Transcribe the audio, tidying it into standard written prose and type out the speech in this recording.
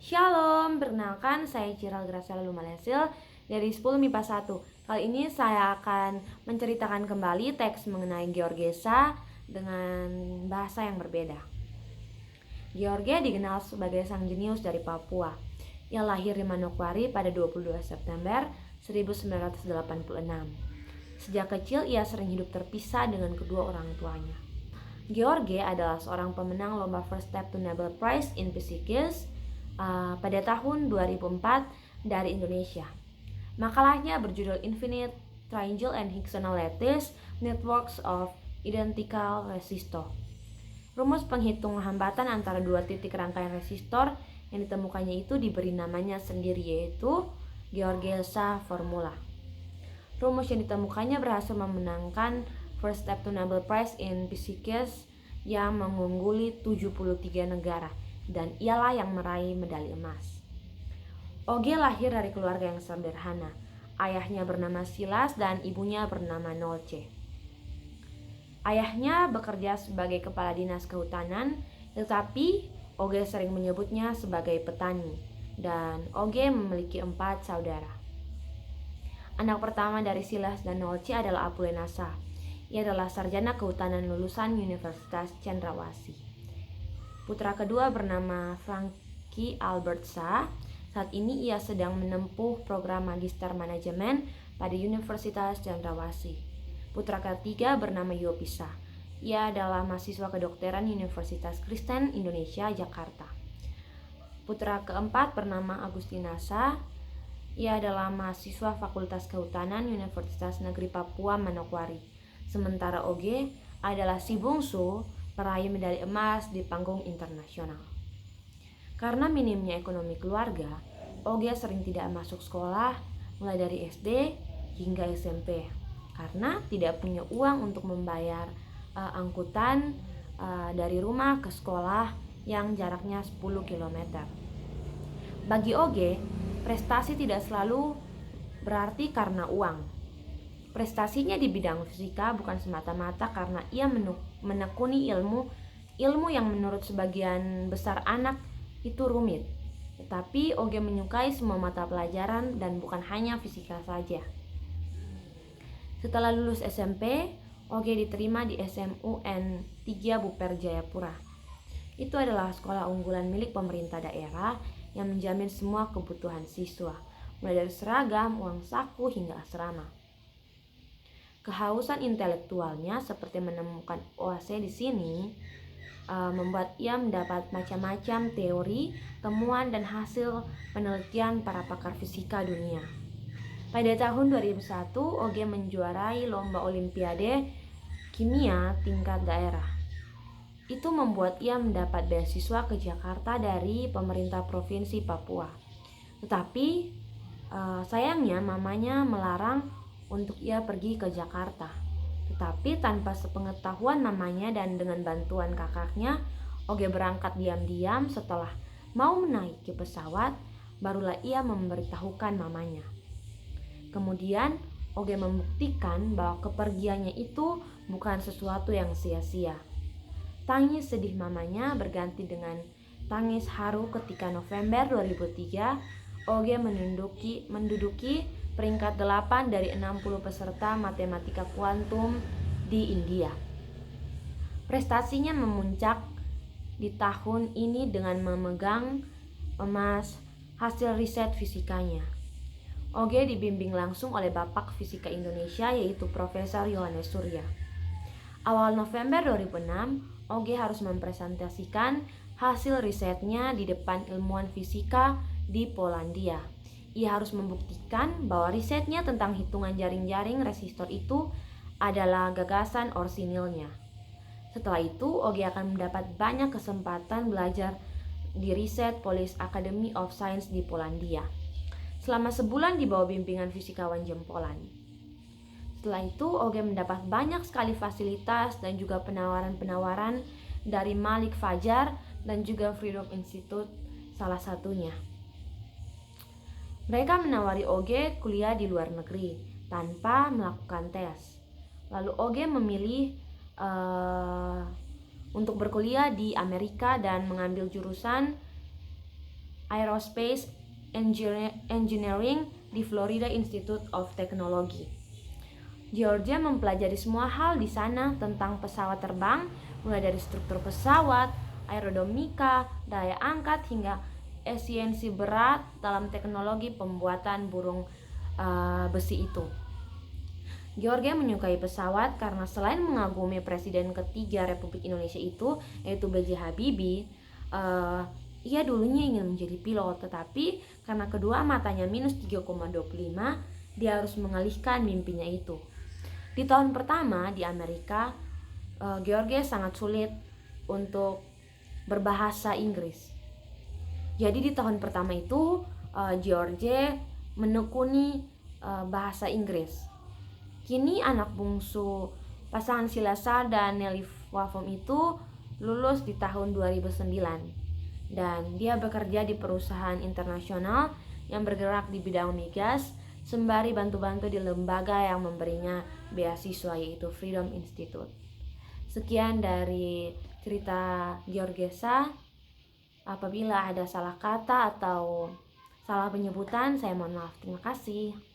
Shalom, perkenalkan saya Ciral Graciela Lumalesil dari 10 MIPA 1. Kali ini saya akan menceritakan kembali teks mengenai Georgesa dengan bahasa yang berbeda. George dikenal sebagai sang jenius dari Papua. Ia lahir di Manokwari pada 22 September 1986. Sejak kecil ia sering hidup terpisah dengan kedua orang tuanya. George adalah seorang pemenang lomba First Step to Nobel Prize in Physics pada tahun 2004 dari Indonesia. Makalahnya berjudul Infinite Triangle and Hexagonal Lattice Networks of Identical Resistor. Rumus penghitung hambatan antara dua titik rangkaian resistor yang ditemukannya itu diberi namanya sendiri, yaitu Georgesa formula. Rumus yang ditemukannya berhasil memenangkan First Step to Nobel Prize in Physics yang mengungguli 73 negara, dan ialah yang meraih medali emas. Oge lahir dari keluarga yang sederhana. Ayahnya bernama Silas dan ibunya bernama Nolce. Ayahnya bekerja sebagai kepala dinas kehutanan, tetapi Oge sering menyebutnya sebagai petani, dan Oge memiliki 4 saudara. Anak pertama dari Silas dan Nolce adalah Apulenasa. Ia adalah sarjana kehutanan lulusan Universitas Cendrawasih. Putra kedua bernama Frankie Albertsa. Saat ini ia sedang menempuh program Magister Manajemen pada Universitas Cendrawasih. Putra ketiga bernama Yopisa. Ia adalah mahasiswa kedokteran Universitas Kristen Indonesia, Jakarta. Putra keempat bernama Agustinasa. Ia adalah mahasiswa Fakultas Kehutanan Universitas Negeri Papua Manokwari. Sementara Oge adalah si bungsu peraih medali emas di panggung internasional. Karena minimnya ekonomi keluarga, Oge sering tidak masuk sekolah mulai dari SD hingga SMP karena tidak punya uang untuk membayar angkutan dari rumah ke sekolah yang jaraknya 10 km. Bagi Oge, prestasi tidak selalu berarti karena uang. Prestasinya di bidang fisika bukan semata-mata karena ia menekuni ilmu yang menurut sebagian besar anak itu rumit. Tetapi Oge menyukai semua mata pelajaran dan bukan hanya fisika saja. Setelah lulus SMP, Oge diterima di SMUN 3 Buper Jayapura. Itu adalah sekolah unggulan milik pemerintah daerah yang menjamin semua kebutuhan siswa, mulai dari seragam, uang saku hingga asrama. Kehausan intelektualnya seperti menemukan oase di sini membuat ia mendapat macam-macam teori, temuan, dan hasil penelitian para pakar fisika dunia. Pada tahun 2001, Oge menjuarai lomba olimpiade kimia tingkat daerah. Itu membuat ia mendapat beasiswa ke Jakarta dari pemerintah provinsi Papua. Tetapi sayangnya mamanya melarang untuk ia pergi ke Jakarta. Tetapi tanpa sepengetahuan mamanya dan dengan bantuan kakaknya, Oge berangkat diam-diam. Setelah mau menaiki pesawat, barulah ia memberitahukan mamanya. Kemudian Oge membuktikan bahwa kepergiannya itu bukan sesuatu yang sia-sia. Tangis sedih mamanya berganti dengan tangis haru ketika November 2003 Oge menduduki peringkat 8 dari 60 peserta matematika kuantum di India. Prestasinya memuncak di tahun ini dengan memegang emas hasil riset fisikanya. Oge dibimbing langsung oleh Bapak Fisika Indonesia, yaitu Profesor Yohanes Surya. Awal November 2006, Oge harus mempresentasikan hasil risetnya di depan ilmuwan fisika di Polandia. Ia harus membuktikan bahwa risetnya tentang hitungan jaring-jaring resistor itu adalah gagasan orsinilnya. Setelah itu, Oge akan mendapat banyak kesempatan belajar di riset Polish Academy of Science di Polandia selama sebulan di bawah bimbingan fisikawan jempolan. Setelah itu, Oge mendapat banyak sekali fasilitas dan juga penawaran-penawaran dari Malik Fajar dan juga Freedom Institute salah satunya. Mereka menawari Oge kuliah di luar negeri tanpa melakukan tes. Lalu Oge memilih untuk berkuliah di Amerika dan mengambil jurusan Aerospace Engineering di Florida Institute of Technology. Georgia mempelajari semua hal di sana tentang pesawat terbang, mulai dari struktur pesawat, aerodinamika, daya angkat, hingga efisiensi berat dalam teknologi pembuatan burung besi itu. Georgia menyukai pesawat karena selain mengagumi Presiden ketiga Republik Indonesia itu, yaitu B.J. Habibie, ia dulunya ingin menjadi pilot, tetapi karena kedua matanya minus 3,25, dia harus mengalihkan mimpinya itu. Di tahun pertama di Amerika, Georgia sangat sulit untuk berbahasa Inggris. Jadi di tahun pertama itu, Georgia menekuni bahasa Inggris. Kini anak bungsu pasangan Silasa dan Nelly Wafom itu lulus di tahun 2009 dan dia bekerja di perusahaan internasional yang bergerak di bidang migas sembari bantu-bantu di lembaga yang memberinya beasiswa, yaitu Freedom Institute. Sekian dari cerita Georgesa. Apabila ada salah kata atau salah penyebutan, saya mohon maaf. Terima kasih.